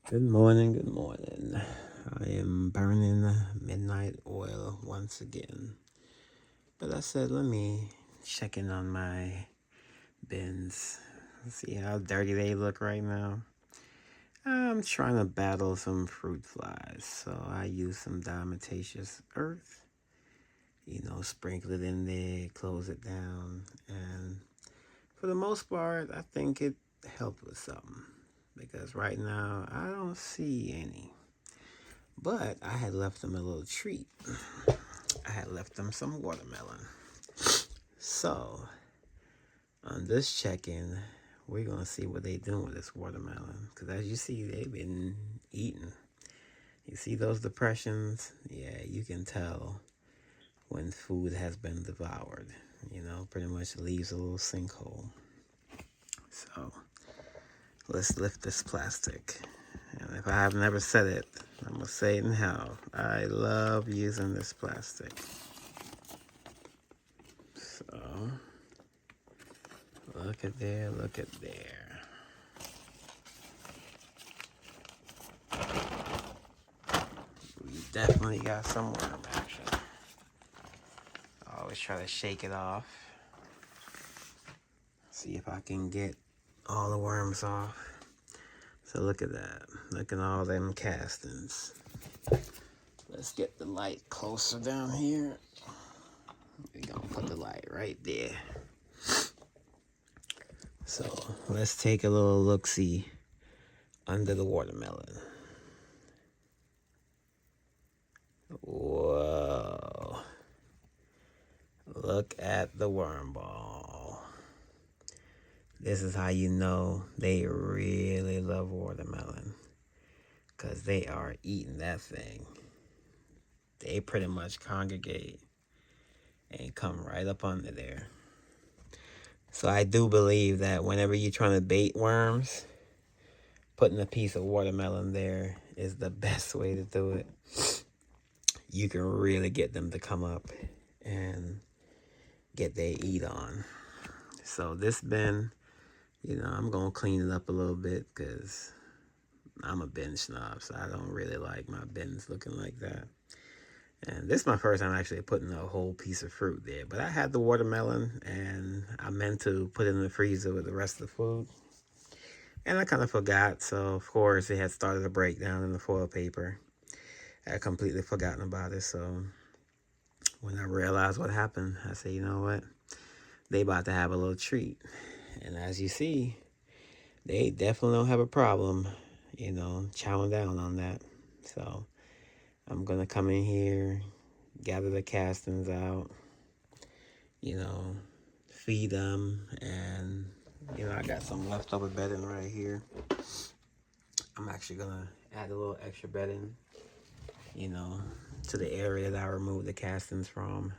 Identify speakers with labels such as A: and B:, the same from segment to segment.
A: Good morning, good morning. I am burning midnight oil once again. But I said, let me check in on my bins. See how dirty they look right now. I'm trying to battle some fruit flies, so I use some diatomaceous earth. Sprinkle it in there, close it down, and for the most part, I think it helped with something. Because right now, I don't see any. But I had left them a little treat. I had left them some watermelon. So, on this check-in, we're going to see what they doing with this watermelon. Because as you see, they've been eating. You see those depressions? Yeah, you can tell when food has been devoured. Pretty much leaves a little sinkhole. So, let's lift this plastic. And if I have never said it, I'm going to say it in hell. I love using this plastic. So, look at there, look at there. We definitely got some worm action. I always try to shake it off. See if I can get all the worms off. So look at that. Look at all them castings. Let's get the light closer down here. We're gonna put the light right there. So let's take a little look-see under the watermelon. Whoa. Look at the worm ball. This is how you know they really love watermelon. Because they are eating that thing. They pretty much congregate and come right up under there. So I do believe that whenever you're trying to bait worms, putting a piece of watermelon there is the best way to do it. You can really get them to come up and get their eat on. So this bin, I'm going to clean it up a little bit because I'm a bin snob, so I don't really like my bins looking like that. And this is my first time actually putting a whole piece of fruit there. But I had the watermelon, and I meant to put it in the freezer with the rest of the food. And I kind of forgot, so of course it had started to break down in the foil paper. I had completely forgotten about it, so when I realized what happened, I said, you know what? They about to have a little treat. And as you see, they definitely don't have a problem, chowing down on that. So I'm going to come in here, gather the castings out, feed them. And, I got some leftover bedding right here. I'm actually going to add a little extra bedding, to the area that I removed the castings from.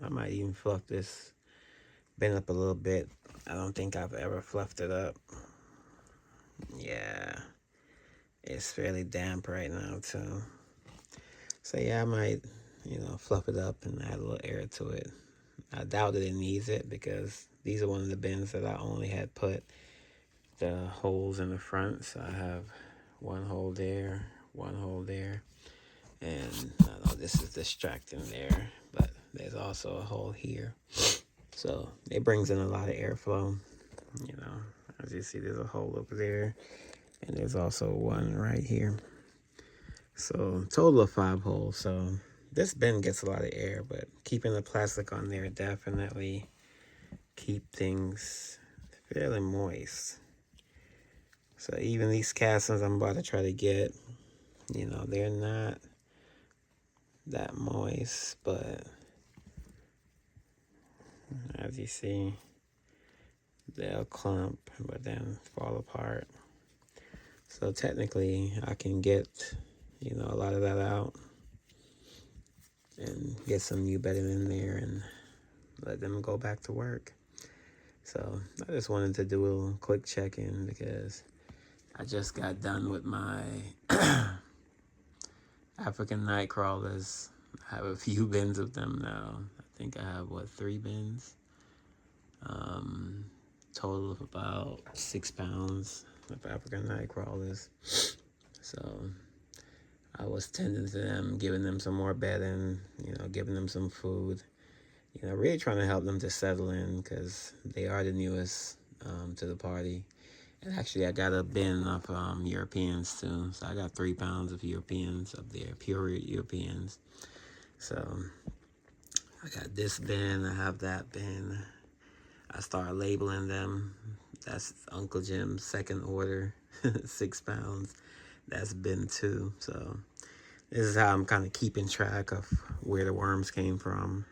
A: I might even fluff this bin up a little bit. I don't think I've ever fluffed it up. Yeah, it's fairly damp right now, too. So, yeah, I might, fluff it up and add a little air to it. I doubt that it needs it because these are one of the bins that I only had put the holes in the front. So I have one hole there, and I know this is distracting there, but there's also a hole here. So it brings in a lot of airflow. As you see, there's a hole over there, and there's also one right here. So total of 5 holes. So this bin gets a lot of air, but keeping the plastic on there definitely keep things fairly moist. So even these castings I'm about to try to get, they're not that moist, but as you see, they'll clump but then fall apart. So technically I can get, a lot of that out and get some new bedding in there and let them go back to work. So I just wanted to do a quick check-in because I just got done with my African night crawlers. I have a few bins of them now. I think I have, 3 bins? Total of about 6 pounds of African night crawlers. So I was tending to them, giving them some more bedding, giving them some food, really trying to help them to settle in because they are the newest to the party. And actually, I got a bin of Europeans too. So I got 3 pounds of Europeans up there, pure Europeans. So I got this bin, I have that bin. I started labeling them. That's Uncle Jim's second order, 6 pounds. That's bin 2. So this is how I'm kind of keeping track of where the worms came from.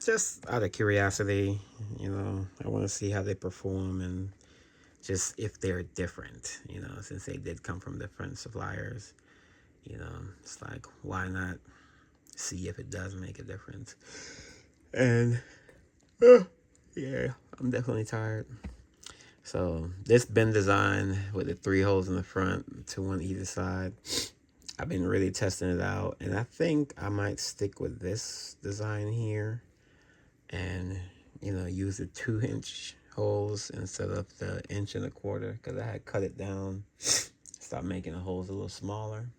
A: Just out of curiosity, I want to see how they perform and just if they're different, since they did come from different suppliers. It's like, why not see if it does make a difference? And, yeah, I'm definitely tired. So, this bin design with the 3 holes in the front, 2 on either side, I've been really testing it out. And I think I might stick with this design here and, use the 2-inch holes instead of the 1.25 inches, because I had cut it down, start making the holes a little smaller,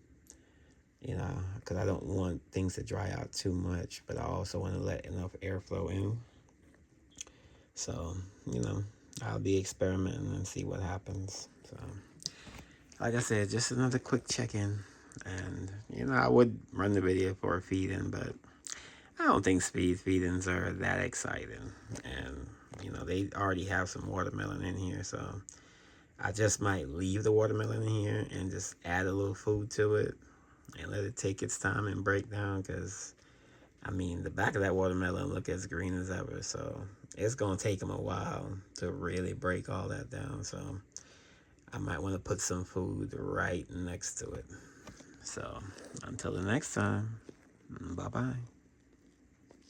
A: because I don't want things to dry out too much, but I also want to let enough airflow in. So, I'll be experimenting and see what happens. So, like I said, just another quick check-in. And, I would run the video for a feed-in, but I don't think speed feedings are that exciting. And, they already have some watermelon in here, so I just might leave the watermelon in here and just add a little food to it and let it take its time and break down, because, the back of that watermelon look as green as ever, so it's going to take them a while to really break all that down, so I might want to put some food right next to it. So, until the next time, bye-bye.